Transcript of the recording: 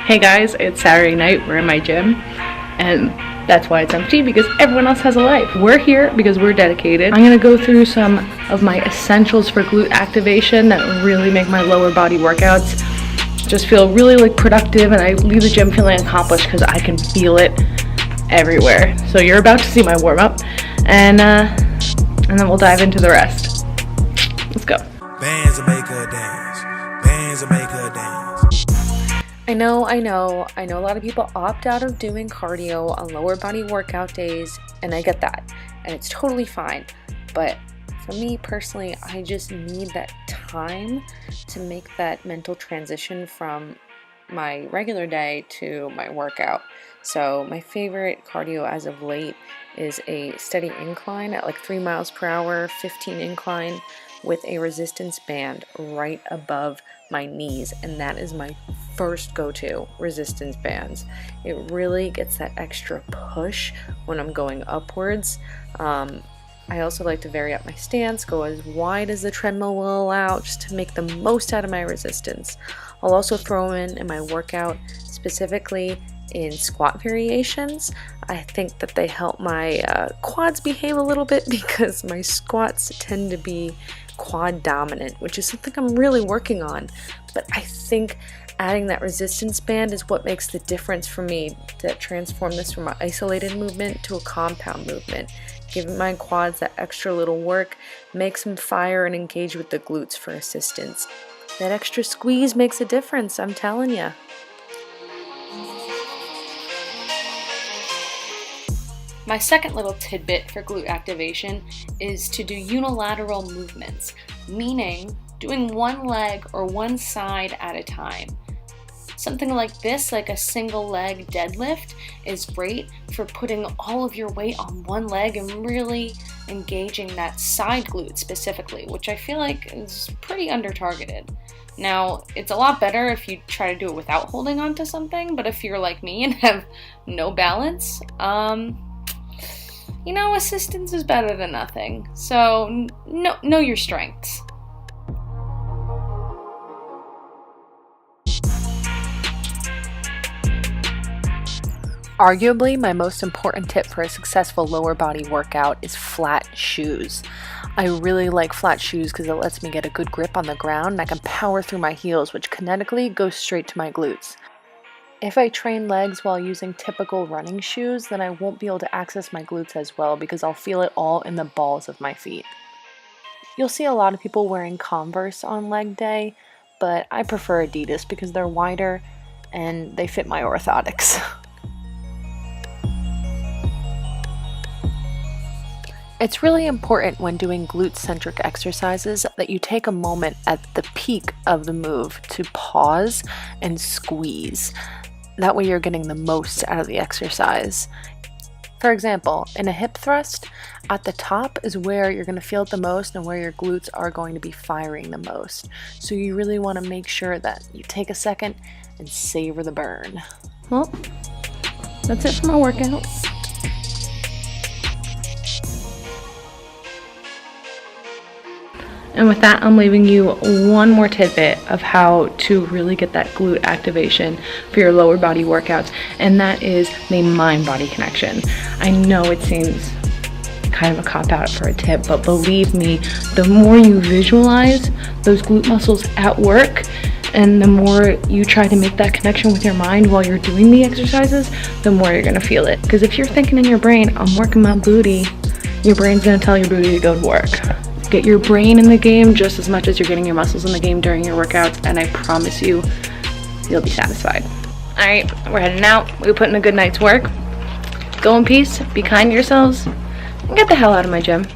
Hey guys, it's Saturday night, we're in my gym, and that's why it's empty, because everyone else has a life. We're here because we're dedicated. I'm gonna go through some of my essentials for glute activation that really make my lower body workouts just feel really productive, and I leave the gym feeling accomplished because I can feel it everywhere. So you're about to see my warm-up, and then we'll dive into the rest. Let's go. Bands will make her dance. Bands will make her dance. I know a lot of people opt out of doing cardio on lower body workout days, and I get that, and it's totally fine. But for me personally, I just need that time to make that mental transition from my regular day to my workout. So my favorite cardio as of late is a steady incline at like 3 miles per hour, 15 incline with a resistance band right above my knees, and that is my first go-to, resistance bands. It really gets that extra push when I'm going upwards. I also like to vary up my stance, go as wide as the treadmill will allow, just to make the most out of my resistance. I'll also throw in my workout, specifically in squat variations. I think that they help my quads behave a little bit, because my squats tend to be quad dominant, which is something I'm really working on. But I think adding that resistance band is what makes the difference for me, to transform this from an isolated movement to a compound movement. Giving my quads that extra little work makes them fire and engage with the glutes for assistance. That extra squeeze makes a difference, I'm telling you. My second little tidbit for glute activation is to do unilateral movements, meaning doing one leg or one side at a time. Something like this, like a single leg deadlift, is great for putting all of your weight on one leg and really engaging that side glute specifically, which I feel like is pretty under-targeted. Now, it's a lot better if you try to do it without holding on to something, but if you're like me and have no balance, assistance is better than nothing. So know your strengths. Arguably, my most important tip for a successful lower body workout is flat shoes. I really like flat shoes because it lets me get a good grip on the ground and I can power through my heels, which kinetically goes straight to my glutes. If I train legs while using typical running shoes, then I won't be able to access my glutes as well, because I'll feel it all in the balls of my feet. You'll see a lot of people wearing Converse on leg day, but I prefer Adidas because they're wider and they fit my orthotics. It's really important when doing glute-centric exercises that you take a moment at the peak of the move to pause and squeeze. That way you're getting the most out of the exercise. For example, in a hip thrust, at the top is where you're going to feel it the most and where your glutes are going to be firing the most. So you really want to make sure that you take a second and savor the burn. Well, that's it for my workout. And with that, I'm leaving you one more tidbit of how to really get that glute activation for your lower body workouts, and that is the mind-body connection. I know it seems kind of a cop-out for a tip, but believe me, the more you visualize those glute muscles at work, and the more you try to make that connection with your mind while you're doing the exercises, the more you're gonna feel it. Because if you're thinking in your brain, I'm working my booty, your brain's gonna tell your booty to go to work. Get your brain in the game just as much as you're getting your muscles in the game during your workouts, and I promise you, you'll be satisfied. All right, we're heading out. We put in a good night's work. Go in peace, be kind to yourselves, and get the hell out of my gym.